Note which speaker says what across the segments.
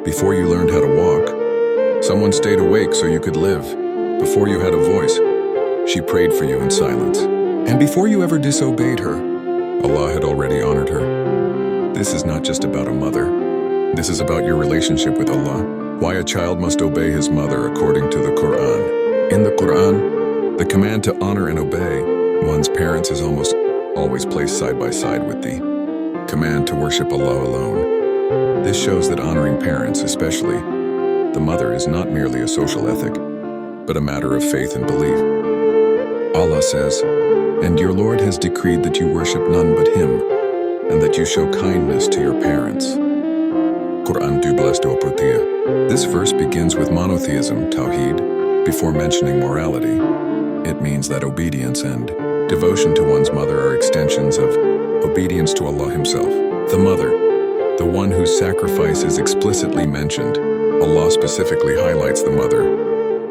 Speaker 1: Before you learned how to walk, someone stayed awake so you could live. Before you had a voice, she prayed for you in silence. And before you ever disobeyed her, Allah had already honored her. This is not just about a mother. This is about your relationship with Allah. Why a child must obey his mother according to the Qur'an. In the Qur'an, the command to honor and obey one's parents is almost always placed side by side with the command to worship Allah alone. This shows that honoring parents, especially the mother, is not merely a social ethic, but a matter of faith and belief. Allah says, "And your Lord has decreed that you worship none but Him, and that you show kindness to your parents." Qur'an 12:20. This verse begins with monotheism, tawheed, before mentioning morality. It means that obedience and devotion to one's mother are extensions of obedience to Allah Himself. The mother, the one whose sacrifice is explicitly mentioned, Allah specifically highlights the mother.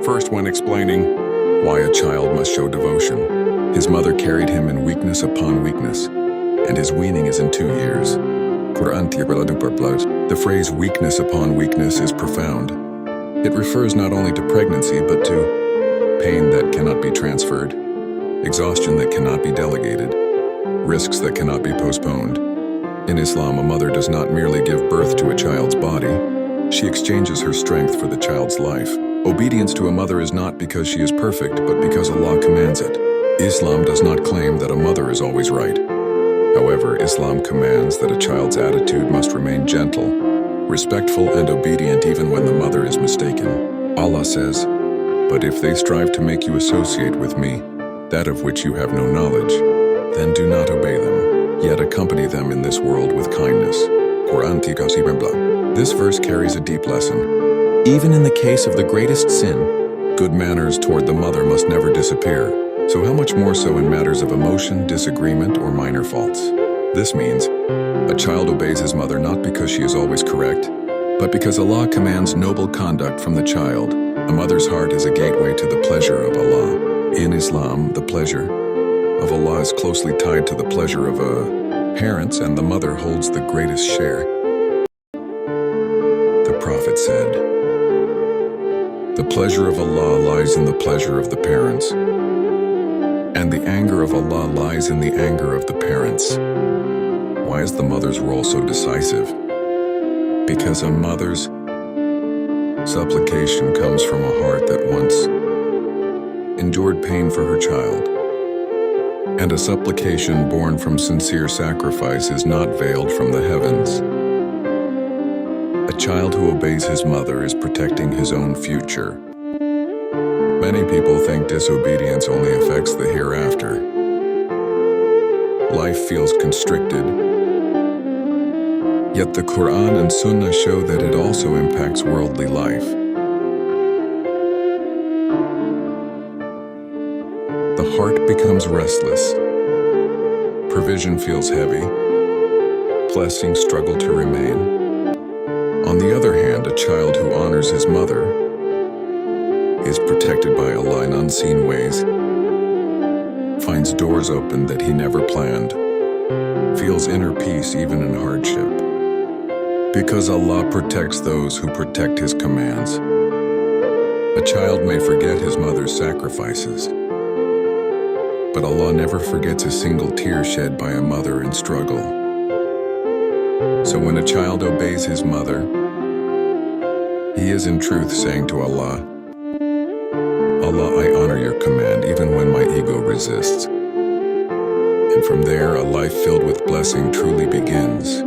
Speaker 1: First, when explaining why a child must show devotion, his mother carried him in weakness upon weakness, and his weaning is in 2 years. Qur'an. The phrase weakness upon weakness is profound. It refers not only to pregnancy, but to pain that cannot be transferred, exhaustion that cannot be delegated, risks that cannot be postponed. In Islam, a mother does not merely give birth to a child's body, she exchanges her strength for the child's life. Obedience to a mother is not because she is perfect, but because Allah commands it. Islam does not claim that a mother is always right. However, Islam commands that a child's attitude must remain gentle, respectful, and obedient even when the mother is mistaken. Allah says, "But if they strive to make you associate with me, that of which you have no knowledge, then do not obey them, yet accompany them in this world with kindness." Qur'an. This verse carries a deep lesson. Even in the case of the greatest sin, good manners toward the mother must never disappear. So how much more so in matters of emotion, disagreement, or minor faults? This means a child obeys his mother not because she is always correct, but because Allah commands noble conduct from the child. A mother's heart is a gateway to the pleasure of Allah. In Islam, the pleasure of Allah is closely tied to the pleasure of parents, and the mother holds the greatest share. The Prophet said, "The pleasure of Allah lies in the pleasure of the parents, and the anger of Allah lies in the anger of the parents." Why is the mother's role so decisive? Because a mother's supplication comes from a heart that once endured pain for her child. And a supplication born from sincere sacrifice is not veiled from the heavens. A child who obeys his mother is protecting his own future. Many people think disobedience only affects the hereafter. Life feels constricted. Yet the Qur'an and Sunnah show that it also impacts worldly life. The heart becomes restless. Provision feels heavy. Blessings struggle to remain. On the other hand, a child who honors his mother is protected by Allah in unseen ways, finds doors open that he never planned, feels inner peace even in hardship. Because Allah protects those who protect His commands. A child may forget his mother's sacrifices, but Allah never forgets a single tear shed by a mother in struggle. So when a child obeys his mother, he is in truth saying to Allah, "Allah, I honor your command even when my ego resists." And from there, a life filled with blessing truly begins.